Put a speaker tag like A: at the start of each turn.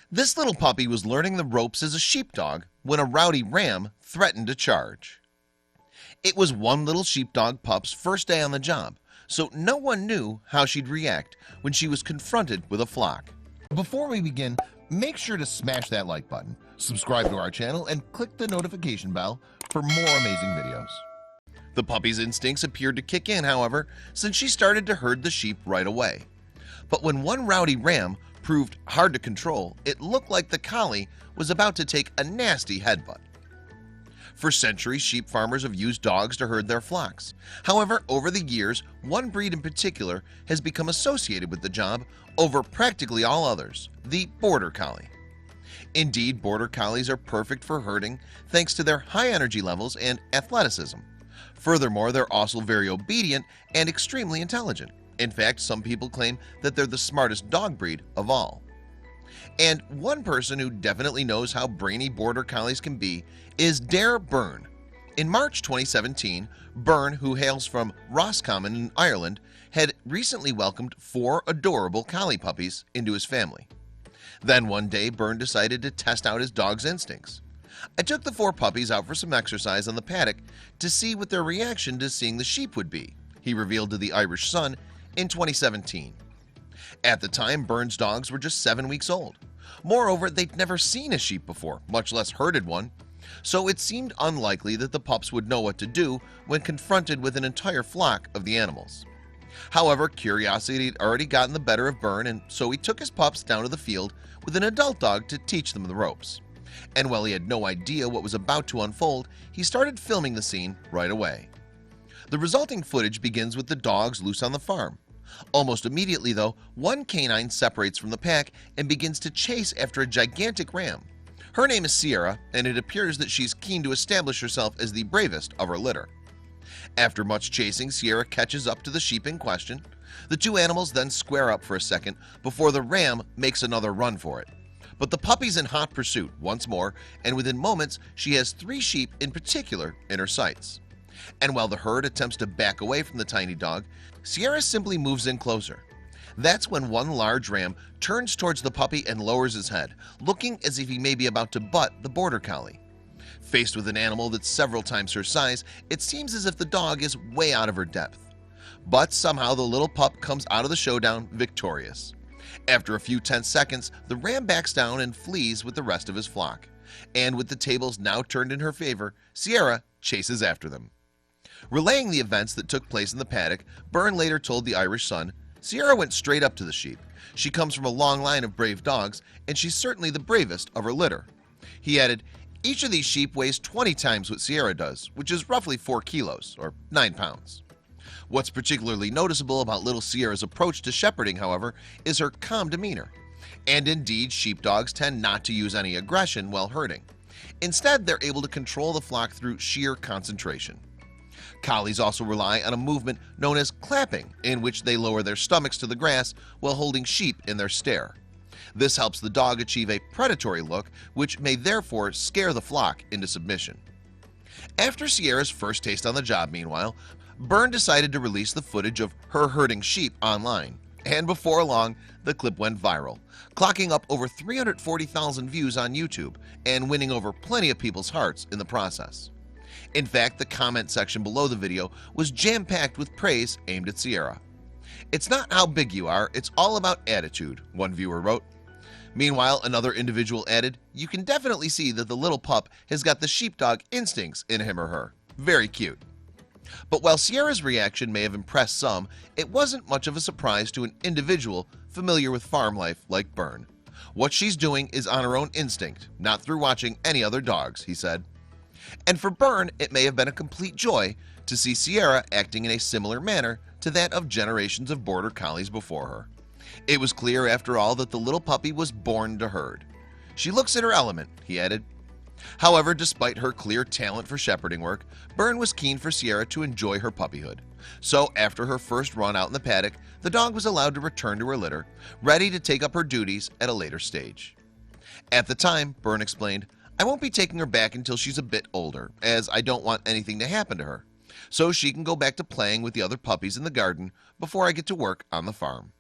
A: This little puppy was learning the ropes as a sheepdog when a rowdy ram threatened to charge. It was one little sheepdog pup's first day on the job, so no one knew how she'd react when she was confronted with a flock. Before we begin, make sure to smash that like button, subscribe to our channel, and click the notification bell for more amazing videos. The puppy's instincts appeared to kick in, however, since she started to herd the sheep right away. But when one rowdy ram proved hard to control, it looked like the collie was about to take a nasty headbutt. For centuries, sheep farmers have used dogs to herd their flocks. However, over the years, one breed in particular has become associated with the job over practically all others: the border collie. Indeed, border collies are perfect for herding thanks to their high energy levels and athleticism. Furthermore, they're also very obedient and extremely intelligent. In fact, some people claim that they're the smartest dog breed of all. And one person who definitely knows how brainy border collies can be is Byrne. In March 2017, Byrne, who hails from Roscommon in Ireland, had recently welcomed 4 adorable collie puppies into his family. Then one day, Byrne decided to test out his dog's instincts. I took the 4 puppies out for some exercise on the paddock to see what their reaction to seeing the sheep would be, he revealed to the Irish Sun in 2017. At the time, Byrne's dogs were just 7 weeks old. Moreover, they'd never seen a sheep before, much less herded one, so it seemed unlikely that the pups would know what to do when confronted with an entire flock of the animals. However, curiosity had already gotten the better of Byrne, and so he took his pups down to the field with an adult dog to teach them the ropes. And while he had no idea what was about to unfold, he started filming the scene right away. The resulting footage begins with the dogs loose on the farm. Almost immediately, though, one canine separates from the pack and begins to chase after a gigantic ram. Her name is Sierra, and it appears that she's keen to establish herself as the bravest of her litter. After much chasing, Sierra catches up to the sheep in question. The 2 animals then square up for a second before the ram makes another run for it. But the puppy's in hot pursuit once more, and within moments she has 3 sheep in particular in her sights. And while the herd attempts to back away from the tiny dog, Sierra simply moves in closer. That's when one large ram turns towards the puppy and lowers his head, looking as if he may be about to butt the border collie. Faced with an animal that's several times her size, it seems as if the dog is way out of her depth. But somehow the little pup comes out of the showdown victorious. After a few tense seconds, the ram backs down and flees with the rest of his flock. And with the tables now turned in her favor, Sierra chases after them. Relaying the events that took place in the paddock, Byrne later told the Irish Sun, "Sierra went straight up to the sheep. She comes from a long line of brave dogs, and she's certainly the bravest of her litter." He added, "Each of these sheep weighs 20 times what Sierra does, which is roughly 4 kilos or 9 pounds. What's particularly noticeable about little Sierra's approach to shepherding, however, is her calm demeanor. And indeed, sheepdogs tend not to use any aggression while herding. Instead, they're able to control the flock through sheer concentration. Collies also rely on a movement known as clapping, in which they lower their stomachs to the grass while holding sheep in their stare. This helps the dog achieve a predatory look, which may therefore scare the flock into submission. After Sierra's first taste on the job, meanwhile, Byrne decided to release the footage of her herding sheep online. And before long, the clip went viral, clocking up over 340,000 views on YouTube and winning over plenty of people's hearts in the process. In fact, the comment section below the video was jam-packed with praise aimed at Sierra. "It's not how big you are, it's all about attitude," one viewer wrote. Meanwhile, another individual added, "You can definitely see that the little pup has got the sheepdog instincts in him or her. Very cute." But while Sierra's reaction may have impressed some, it wasn't much of a surprise to an individual familiar with farm life like Byrne. "What she's doing is on her own instinct, not through watching any other dogs," he said. And for Byrne, it may have been a complete joy to see Sierra acting in a similar manner to that of generations of border collies before her. It was clear, after all, that the little puppy was born to herd. "She looks in her element," he added. However, despite her clear talent for shepherding work, Byrne was keen for Sierra to enjoy her puppyhood. So after her first run out in the paddock, the dog was allowed to return to her litter, ready to take up her duties at a later stage. At the time, Byrne explained, "I won't be taking her back until she's a bit older, as I don't want anything to happen to her, so she can go back to playing with the other puppies in the garden before I get to work on the farm."